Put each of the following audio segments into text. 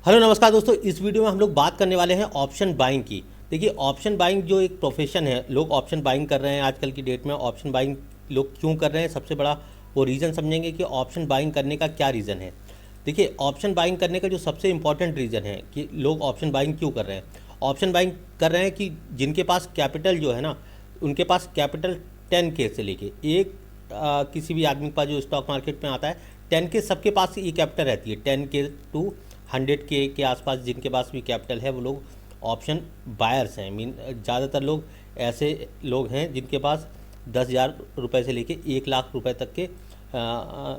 Hello नमस्कार दोस्तों, इस वीडियो में हम लोग बात करने वाले हैं ऑप्शन बाइंग की। देखिए, ऑप्शन बाइंग जो एक प्रोफेशन है, लोग ऑप्शन बाइंग कर रहे हैं आजकल की डेट में। ऑप्शन बाइंग लोग क्यों कर रहे हैं, सबसे बड़ा वो रीज़न समझेंगे कि ऑप्शन बाइंग करने का क्या रीज़न है। देखिए, ऑप्शन बाइंग करने का जो सबसे इंपॉर्टेंट रीज़न है कि लोग ऑप्शन बाइंग क्यों कर रहे हैं। ऑप्शन बाइंग कर रहे हैं कि जिनके पास कैपिटल जो है ना, उनके पास कैपिटल 10K से लेके एक किसी भी आदमी के पास जो स्टॉक मार्केट में आता है 10K, सबके पास ये कैपिटल रहती है। 10K टू 100K के आसपास जिनके पास भी कैपिटल है वो लोग ऑप्शन बायर्स हैं। मीन ज़्यादातर लोग ऐसे लोग हैं जिनके पास 10,000 रुपये से लेके 1 लाख रुपए तक के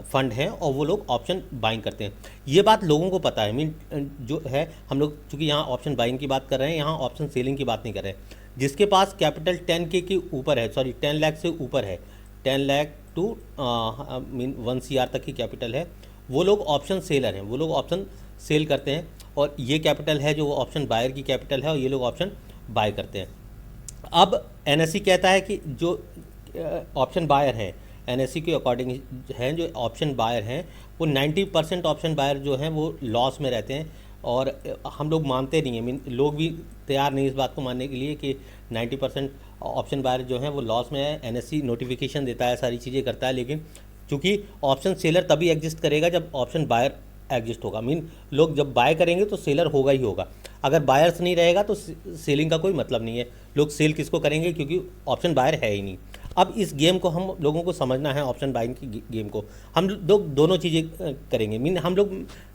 फंड हैं और वो लोग ऑप्शन बाइंग करते हैं। ये बात लोगों को पता है। मीन जो है, हम लोग चूँकि यहाँ ऑप्शन बाइंग की बात कर रहे हैं, यहाँ ऑप्शन सेलिंग की बात नहीं कर रहे हैं। जिसके पास कैपिटल 10K के ऊपर है, सॉरी 10 लाख से ऊपर है, 10 लाख टू मीन 1 CR तक की कैपिटल है, वो लोग ऑप्शन सेलर हैं। वो लोग ऑप्शन सेल करते हैं और ये कैपिटल है जो ऑप्शन बायर की कैपिटल है और ये लोग ऑप्शन बाय करते हैं। अब एनएससी कहता है कि जो ऑप्शन बायर हैं, एनएससी के अकॉर्डिंग हैं, जो ऑप्शन बायर हैं वो 90% ऑप्शन बायर जो हैं वो लॉस में रहते हैं। और हम लोग मानते नहीं हैं। मीन लोग भी तैयार नहीं इस बात को मानने के लिए कि 90% ऑप्शन बायर जो हैं वो लॉस में है। एनएससी नोटिफिकेशन देता है, सारी चीज़ें करता है, लेकिन चूँकि ऑप्शन सेलर तभी एग्जिस्ट करेगा जब ऑप्शन बायर एग्जिस्ट होगा। मीन लोग जब बाय करेंगे तो सेलर होगा ही होगा। अगर बायर्स नहीं रहेगा तो सेलिंग का कोई मतलब नहीं है। लोग सेल किसको करेंगे, क्योंकि ऑप्शन बायर है ही नहीं। अब इस गेम को हम लोगों को समझना है, ऑप्शन बाइंग की गेम को हम लोग दोनों चीज़ें करेंगे। मीन हम लोग,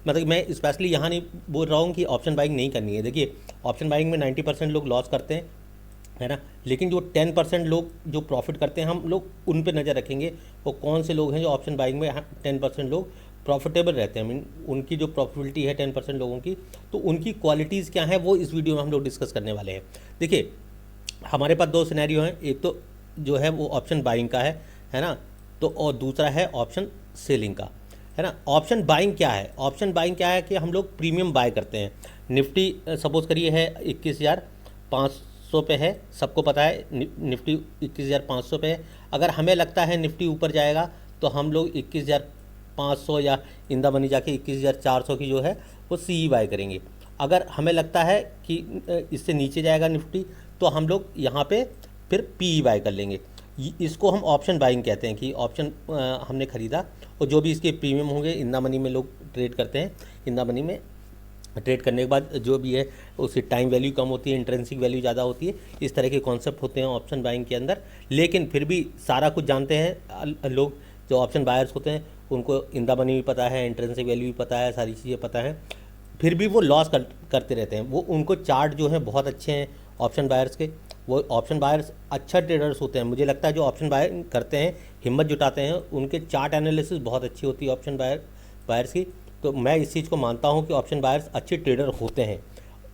मतलब मैं स्पेशली यहाँ नहीं बोल रहा हूँ कि ऑप्शन बाइंग नहीं करनी है। देखिए, ऑप्शन बाइंग में 90% लोग लॉस करते हैं, है ना, लेकिन जो 10% लोग जो प्रॉफिट करते हैं, हम लोग उन पे नज़र रखेंगे। वो कौन से लोग हैं जो ऑप्शन बाइंग में 10% लोग प्रॉफिटेबल रहते हैं। मीन उनकी जो प्रॉफिटेबिलिटी है 10% लोगों की, तो उनकी क्वालिटीज़ क्या है वो इस वीडियो में हम लोग डिस्कस करने वाले हैं। देखिए, हमारे पास दो सिनेरियो हैं। एक तो जो है वो ऑप्शन बाइंग का है ना, तो और दूसरा है ऑप्शन सेलिंग का, है ना। ऑप्शन बाइंग क्या है? ऑप्शन बाइंग क्या है कि हम लोग प्रीमियम बाय करते हैं। निफ्टी सपोज करिए है 21,500 पे है, सबको पता है निफ्टी 21,500 पे है। अगर हमें लगता है निफ्टी ऊपर जाएगा तो हम लोग 21,500 या इन द मनी जाके 21,400 की जो है वो CE बाय करेंगे। अगर हमें लगता है कि इससे नीचे जाएगा निफ्टी तो हम लोग यहाँ पे फिर PE बाय कर लेंगे। इसको हम ऑप्शन बाइंग कहते हैं कि ऑप्शन हमने ख़रीदा और जो भी इसके प्रीमियम होंगे, इन द मनी में लोग ट्रेड करते हैं। इन द मनी में ट्रेड करने के बाद जो भी है उसकी टाइम वैल्यू कम होती है, इंट्रेंसिक वैल्यू ज़्यादा होती है। इस तरह के कॉन्सेप्ट होते हैं ऑप्शन बाइंग के अंदर। लेकिन फिर भी सारा कुछ जानते हैं लोग। जो ऑप्शन बायर्स होते हैं उनको इन द मनी भी पता है, इंट्रेंसिक वैल्यू भी पता है, सारी चीज़ें पता है, फिर भी वो लॉस करते रहते हैं। वो उनको चार्ट जो है बहुत अच्छे हैं ऑप्शन बायर्स के। वो ऑप्शन बायर्स अच्छा ट्रेडर्स होते हैं। मुझे लगता है जो ऑप्शन बायर करते हैं, हिम्मत जुटाते हैं, उनके चार्ट एनालिसिस बहुत अच्छी होती है ऑप्शन बायर्स की। तो मैं इस चीज़ को मानता हूँ कि ऑप्शन बायर्स अच्छे ट्रेडर होते हैं।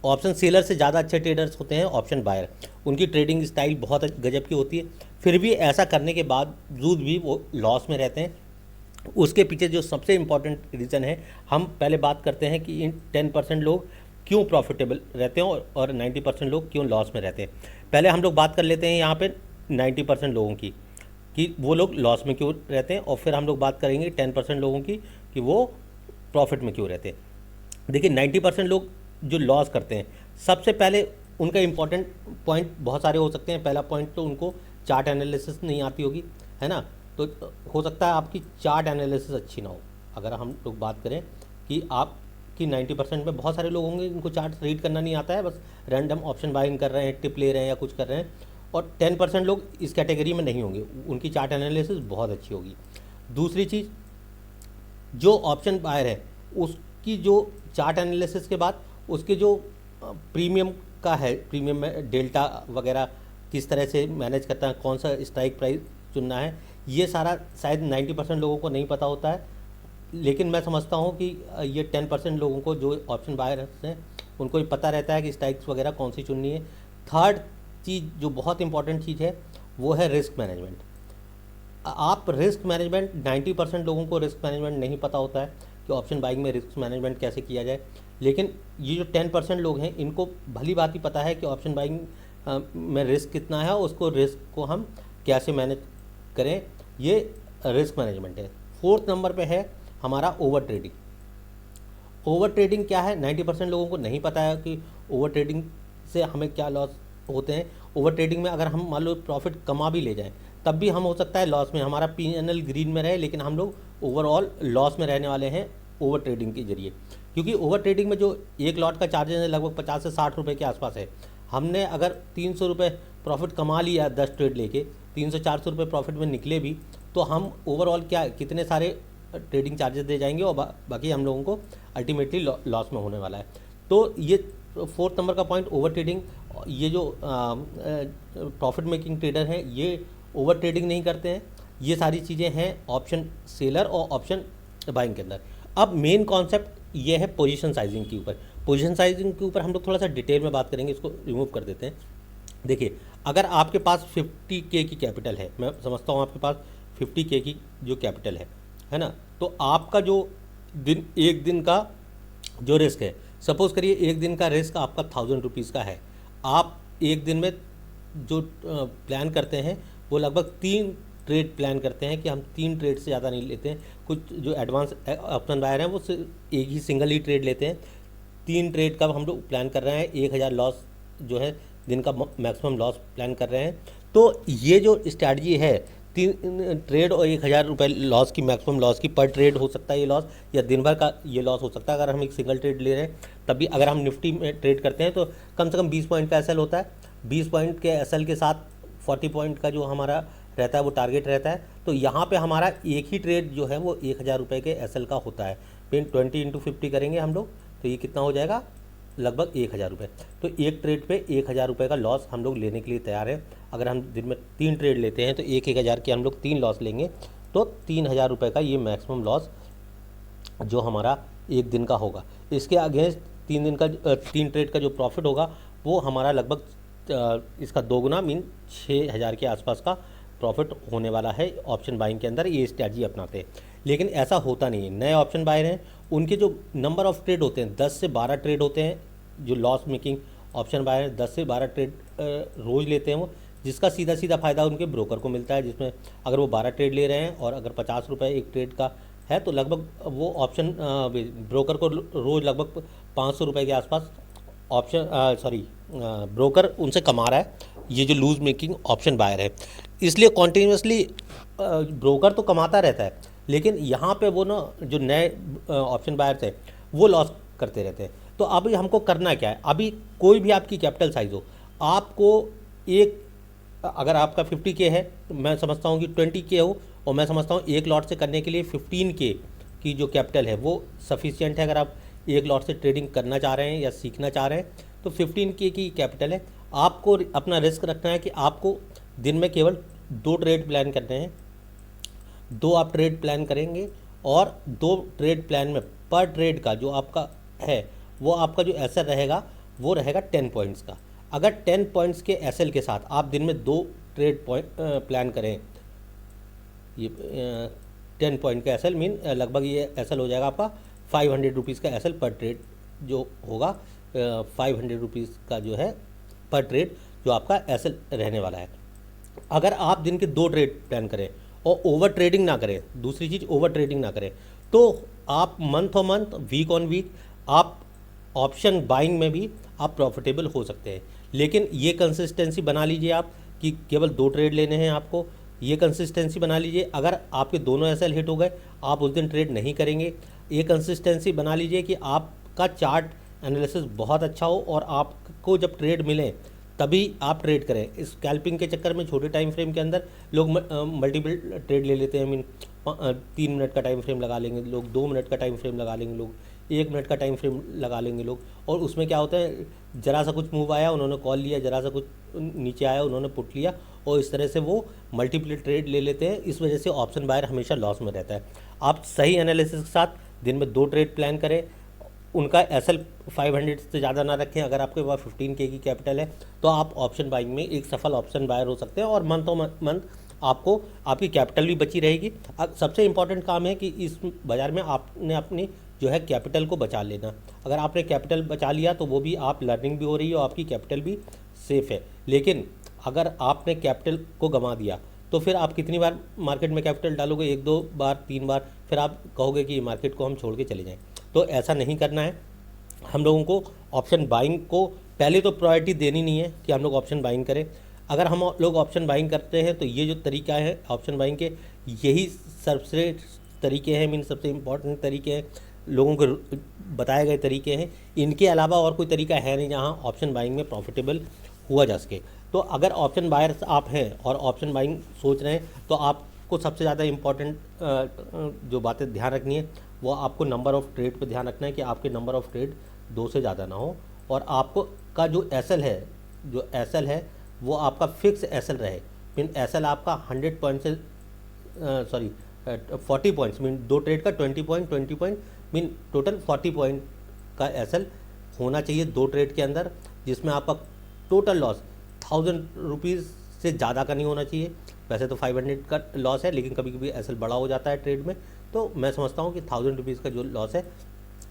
ऑप्शन सेलर से ज़्यादा अच्छे ट्रेडर्स होते हैं ऑप्शन बायर। उनकी ट्रेडिंग स्टाइल बहुत गजब की होती है। फिर भी ऐसा करने के बावजूद भी वो लॉस में रहते हैं। उसके पीछे जो सबसे इम्पॉर्टेंट रीज़न है, हम पहले बात करते हैं कि इन 10% लोग क्यों प्रॉफिटेबल रहते हैं और 90% लोग क्यों लॉस में रहते हैं। पहले हम लोग बात कर लेते हैं यहाँ पे 90% लोगों की कि वो लोग लॉस में क्यों रहते हैं, और फिर हम लोग बात करेंगे 10% लोगों की कि वो प्रॉफिट में क्यों रहते हैं। देखिए, 90% लोग जो लॉस करते हैं, सबसे पहले उनका इम्पॉर्टेंट पॉइंट बहुत सारे हो सकते हैं। पहला पॉइंट तो उनको चार्ट एनालिसिस नहीं आती होगी, है ना। तो हो सकता है आपकी चार्ट एनालिसिस अच्छी ना हो। अगर हम लोग बात करें कि आपकी 90% में बहुत सारे लोग होंगे जिनको चार्ट रीड करना नहीं आता है, बस रैंडम ऑप्शन बाइंग कर रहे हैं, टिप ले रहे हैं या कुछ कर रहे हैं। और 10% लोग इस कैटेगरी में नहीं होंगे, उनकी चार्ट एनालिसिस बहुत अच्छी होगी। दूसरी चीज़, जो ऑप्शन बायर है उसकी जो चार्ट एनालिसिस के बाद उसके जो प्रीमियम का है, प्रीमियम में डेल्टा वगैरह किस तरह से मैनेज करता है, कौन सा स्ट्राइक प्राइस चुनना है, ये सारा शायद 90% लोगों को नहीं पता होता है। लेकिन मैं समझता हूँ कि ये 10% लोगों को जो ऑप्शन बायर्स हैं उनको ही पता रहता है कि स्ट्राइक्स वगैरह कौन सी चुननी है। थर्ड चीज़ जो बहुत इंपॉर्टेंट चीज़ है वो है रिस्क मैनेजमेंट। आप रिस्क मैनेजमेंट, 90% लोगों को रिस्क मैनेजमेंट नहीं पता होता है कि ऑप्शन बाइंग में रिस्क मैनेजमेंट कैसे किया जाए। लेकिन ये जो 10% लोग हैं इनको भली बात ही पता है कि ऑप्शन बाइंग में रिस्क कितना है, उसको रिस्क को हम कैसे मैनेज करें, ये रिस्क मैनेजमेंट है। फोर्थ नंबर पे है हमारा ओवर ट्रेडिंग। ओवर ट्रेडिंग क्या है, 90% लोगों को नहीं पता है कि ओवर ट्रेडिंग से हमें क्या लॉस होते हैं। ओवर ट्रेडिंग में अगर हम मान लो प्रॉफिट कमा भी ले जाएं, तब भी हम हो सकता है लॉस में, हमारा P&L ग्रीन में रहे, लेकिन हम लोग ओवरऑल लॉस में रहने वाले हैं ओवर ट्रेडिंग के जरिए। क्योंकि ओवर ट्रेडिंग में जो एक लॉट का चार्जेस है लगभग 50 से 60 रुपये के आसपास है। हमने अगर 300 रुपये प्रॉफिट कमा लिया 10 ट्रेड लेके, 300-400 रुपये प्रॉफिट में निकले भी, तो हम ओवरऑल क्या कितने सारे ट्रेडिंग चार्जेस दे जाएंगे और बाकी हम लोगों को अल्टीमेटली लॉस में होने वाला है। तो ये 4th नंबर का पॉइंट ओवर ट्रेडिंग। ये जो प्रॉफिट मेकिंग ट्रेडर हैं ये ओवर ट्रेडिंग नहीं करते हैं। ये सारी चीज़ें हैं ऑप्शन सेलर और ऑप्शन बाइंग के अंदर। अब मेन कॉन्सेप्ट ये है पोजीशन साइजिंग के ऊपर। पोजीशन साइजिंग के ऊपर हम लोग थोड़ा सा डिटेल में बात करेंगे, इसको रिमूव कर देते हैं। देखिए, अगर आपके पास 50K की कैपिटल है, मैं समझता हूँ आपके पास 50K की जो कैपिटल है ना, तो आपका जो एक दिन का जो रिस्क है, सपोज़ करिए एक दिन का रिस्क आपका 1000 रुपीज़ का है। आप एक दिन में जो प्लान करते हैं वो लगभग 3 ट्रेड प्लान करते हैं कि हम 3 ट्रेड से ज़्यादा नहीं लेते हैं। कुछ जो एडवांस ऑप्शन बायर हैं वो एक ही सिंगल ही ट्रेड लेते हैं। 3 ट्रेड का हम लोग प्लान कर रहे हैं, 1000 लॉस जो है दिन का मैक्सिमम लॉस प्लान कर रहे हैं। तो ये जो स्ट्रैटेजी है 3 ट्रेड और 1000 रुपये लॉस की, मैक्सिमम लॉस की, पर ट्रेड हो सकता है ये लॉस, या दिन भर का ये लॉस हो सकता है अगर हम एक सिंगल ट्रेड ले रहे हैं। तभी अगर हम निफ्टी में ट्रेड करते हैं तो कम से कम 20 पॉइंट का एसएल होता है। 20 पॉइंट के एसएल के साथ 40 पॉइंट का जो हमारा रहता है वो टारगेट रहता है। तो यहाँ पे हमारा एक ही ट्रेड जो है वो 1000 रुपये के एसएल का होता है। फिर 20 × 50 करेंगे हम लोग तो ये कितना हो जाएगा, लगभग 1000 रुपये। तो एक ट्रेड पे 1000 रुपये का लॉस हम लोग लेने के लिए तैयार हैं। अगर हम दिन में 3 ट्रेड लेते हैं तो 1000 के हम लोग 3 लॉस लेंगे, तो 3000 रुपये का ये मैक्सिमम लॉस जो हमारा एक दिन का होगा। इसके अगेंस्ट 3 ट्रेड का जो प्रॉफिट होगा वो हमारा लगभग इसका 2 गुना मीन 6000 के आसपास का प्रॉफिट होने वाला है ऑप्शन बाइंग के अंदर। ये स्ट्रैटेजी अपनाते हैं, लेकिन ऐसा होता नहीं है। नए ऑप्शन बायर हैं उनके जो नंबर ऑफ़ ट्रेड होते हैं 10 से 12 ट्रेड होते हैं। जो लॉस मेकिंग ऑप्शन बायर हैं 10 से 12 ट्रेड रोज़ लेते हैं वो, जिसका सीधा सीधा फ़ायदा उनके ब्रोकर को मिलता है। जिसमें अगर वो 12 ट्रेड ले रहे हैं और अगर 50 रुपये एक ट्रेड का है तो लगभग वो ऑप्शन ब्रोकर को रोज़ लगभग 500 रुपये के आसपास ब्रोकर उनसे कमा रहा है, ये जो लूज मेकिंग ऑप्शन बायर है। इसलिए कॉन्टीन्यूसली ब्रोकर तो कमाता रहता है, लेकिन यहाँ पे वो ना जो नए ऑप्शन बायर थे वो लॉस करते रहते हैं। तो अभी हमको करना क्या है, अभी कोई भी आपकी कैपिटल साइज़ हो, आपको अगर आपका 50K है तो मैं समझता हूँ कि 20K हो, और मैं समझता हूँ एक लॉट से करने के लिए 15K की जो कैपिटल है वो सफिशिएंट है। अगर आप एक लॉट से ट्रेडिंग करना चाह रहे हैं या सीखना चाह रहे हैं तो 15K की कैपिटल है। आपको अपना रिस्क रखना है कि आपको दिन में केवल 2 ट्रेड प्लान करने हैं। 2 आप ट्रेड प्लान करेंगे और 2 ट्रेड प्लान में पर ट्रेड का जो आपका है वो आपका जो एसएल रहेगा वो रहेगा 10 पॉइंट्स का। अगर 10 पॉइंट्स के एसएल के साथ आप दिन में 2 ट्रेड प्लान करें, ये 10 पॉइंट का एसएल मीन लगभग ये एसएल हो जाएगा आपका 500 रुपीज़ का एसएल पर ट्रेड जो होगा, 500 रुपीज़ का जो है पर ट्रेड जो आपका एसएल रहने वाला है। अगर आप दिन के 2 ट्रेड प्लान करें और ओवर ट्रेडिंग ना करें, दूसरी चीज़ ओवर ट्रेडिंग ना करें, तो आप month on month, week on week आप ऑप्शन बाइंग में भी आप प्रॉफिटेबल हो सकते हैं। लेकिन ये कंसिस्टेंसी बना लीजिए आप कि केवल 2 ट्रेड लेने हैं आपको, ये कंसिस्टेंसी बना लीजिए। अगर आपके दोनों एसएल हिट हो गए आप उस दिन ट्रेड नहीं करेंगे। ये कंसिस्टेंसी बना लीजिए कि आपका चार्ट एनालिसिस बहुत अच्छा हो और आपको जब ट्रेड मिले तभी आप ट्रेड करें। इस स्कैल्पिंग के चक्कर में छोटे टाइम फ्रेम के अंदर लोग मल्टीपल ट्रेड ले लेते हैं। मीन 3 मिनट का टाइम फ्रेम लगा लेंगे लोग, 2 मिनट का टाइम फ्रेम लगा लेंगे लोग, 1 मिनट का टाइम फ्रेम लगा लेंगे लोग। और उसमें क्या होता है, ज़रा सा कुछ मूव आया उन्होंने कॉल लिया, ज़रा सा कुछ नीचे आया उन्होंने पुट लिया, और इस तरह से वो मल्टीपल ट्रेड ले लेते हैं। इस वजह से ऑप्शन बायर हमेशा लॉस में रहता है। आप सही एनालिसिस के साथ दिन में 2 ट्रेड प्लान करें, उनका एसएल 500 से ज़्यादा ना रखें। अगर आपके पास 15K की कैपिटल है तो आप ऑप्शन बाइंग में एक सफल ऑप्शन बायर हो सकते हैं और मंथ ऑन मंथ आपको आपकी कैपिटल भी बची रहेगी। सबसे इम्पॉर्टेंट काम है कि इस बाज़ार में आपने अपनी जो है कैपिटल को बचा लेना। अगर आपने कैपिटल बचा लिया तो वो भी आप लर्निंग भी हो रही है और आपकी कैपिटल भी सेफ़ है। लेकिन अगर आपने कैपिटल को गंवा दिया तो फिर आप कितनी बार मार्केट में कैपिटल डालोगे, 1-2 बार 3 बार, फिर आप कहोगे कि मार्केट को हम छोड़ के चले जाएं। तो ऐसा नहीं करना है। हम लोगों को ऑप्शन बाइंग को पहले तो प्रायोरिटी देनी नहीं है कि हम लोग ऑप्शन बाइंग करें। अगर हम लोग ऑप्शन बाइंग करते हैं तो ये जो तरीका है ऑप्शन बाइंग के, यही सर्वश्रेष्ठ तरीके हैं, मीन सबसे इम्पोर्टेंट तरीके हैं, लोगों को बताए गए तरीके हैं। इनके अलावा और कोई तरीका है नहीं जहाँ ऑप्शन बाइंग में प्रॉफिटेबल हुआ जा सके। तो अगर ऑप्शन बायर्स आप हैं और ऑप्शन बाइंग सोच रहे हैं तो आपको सबसे ज़्यादा इम्पॉर्टेंट जो बातें ध्यान रखनी है वो आपको नंबर ऑफ़ ट्रेड पे ध्यान रखना है कि आपके नंबर ऑफ़ ट्रेड 2 से ज़्यादा ना हो, और आपको का जो एसएल है वो आपका फिक्स एसएल रहे। मीन एसएल आपका 100 पॉइंट से 40 पॉइंट्स, मीन 2 ट्रेड का 20 पॉइंट मीन टोटल 40 पॉइंट का एसएल होना चाहिए 2 ट्रेड के अंदर, जिसमें आपका टोटल लॉस 1000 रुपीज़ से ज़्यादा का नहीं होना चाहिए। वैसे तो 500 का लॉस है, लेकिन कभी कभी एसएल बड़ा हो जाता है ट्रेड में, तो मैं समझता हूँ कि 1000 रुपीज़ का जो लॉस है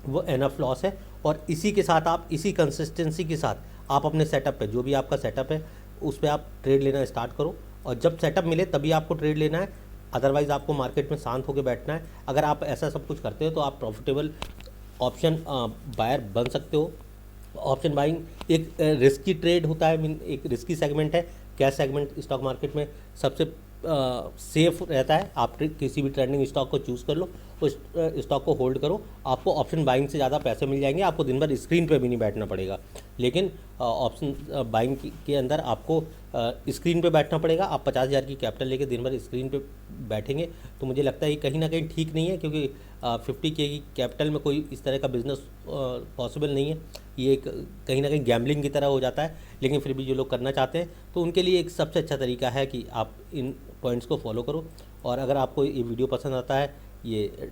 वो एनफ लॉस है। और इसी के साथ आप इसी कंसिस्टेंसी के साथ आप अपने सेटअप पे, जो भी आपका सेटअप है उस पर आप ट्रेड लेना स्टार्ट करो, और जब सेटअप मिले तभी आपको ट्रेड लेना है, अदरवाइज़ आपको मार्केट में शांत होकर बैठना है। अगर आप ऐसा सब कुछ करते हो तो आप प्रॉफिटेबल ऑप्शन बायर बन सकते हो। ऑप्शन बाइंग एक रिस्की ट्रेड होता है, मीन एक रिस्की सेगमेंट है। कैश सेगमेंट स्टॉक मार्केट में सबसे सेफ रहता है। आप किसी भी ट्रेंडिंग स्टॉक को चूज़ कर लो, उस स्टॉक को होल्ड करो, आपको ऑप्शन बाइंग से ज़्यादा पैसे मिल जाएंगे, आपको दिन भर स्क्रीन पे भी नहीं बैठना पड़ेगा। लेकिन ऑप्शन बाइंग के अंदर आपको स्क्रीन पे बैठना पड़ेगा। आप 50,000 की कैपिटल लेके दिन भर स्क्रीन पे बैठेंगे तो मुझे लगता है ये कहीं ना कहीं ठीक नहीं है, क्योंकि 50K की कैपिटल में कोई इस तरह का बिजनेस पॉसिबल नहीं है। ये एक कहीं ना कहीं गैम्बलिंग की तरह हो जाता है। लेकिन फिर भी जो लोग करना चाहते हैं तो उनके लिए एक सबसे अच्छा तरीका है कि आप इन पॉइंट्स को फॉलो करो। और अगर आपको ये वीडियो पसंद आता है, ये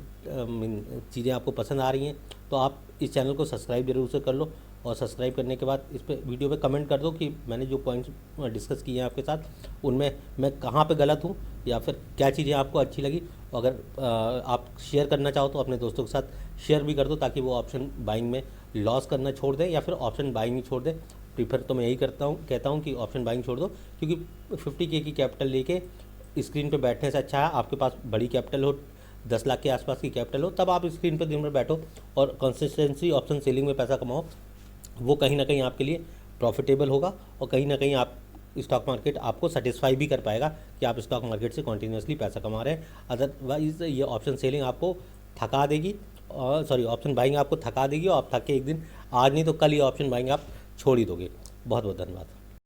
चीज़ें आपको पसंद आ रही हैं, तो आप इस चैनल को सब्सक्राइब जरूर से कर लो, और सब्सक्राइब करने के बाद इस पे वीडियो पे कमेंट कर दो कि मैंने जो पॉइंट्स डिस्कस किए हैं आपके साथ उनमें मैं कहाँ पे गलत हूँ या फिर क्या चीज़ें आपको अच्छी लगी। अगर आप शेयर करना चाहो तो अपने दोस्तों के साथ शेयर भी कर दो, ताकि वो ऑप्शन बाइंग में लॉस करना छोड़ दें या फिर ऑप्शन बाइंग ही छोड़ दें। प्रीफर तो मैं यही कहता हूँ कि ऑप्शन बाइंग छोड़ दो, क्योंकि 50K की कैपिटल लेके स्क्रीन पे बैठने से अच्छा है आपके पास बड़ी कैपिटल हो, 10 लाख के आसपास की कैपिटल हो, तब आप स्क्रीन पे दिन भर बैठो और कंसिस्टेंसी ऑप्शन सेलिंग में पैसा कमाओ। वो कहीं ना कहीं आपके लिए प्रॉफिटेबल होगा, और कहीं ना कहीं आप स्टॉक मार्केट आपको सेटिस्फाई भी कर पाएगा कि आप स्टॉक मार्केट से कॉन्टीन्यूसली पैसा कमा रहे हैं। अदरवाइज ये ऑप्शन सेलिंग आपको थका देगी, और ऑप्शन बाइंग आपको थका देगी, और आप थक के एक दिन, आज नहीं तो कल ये ऑप्शन बाइंग आप छोड़ ही दोगे। बहुत बहुत धन्यवाद।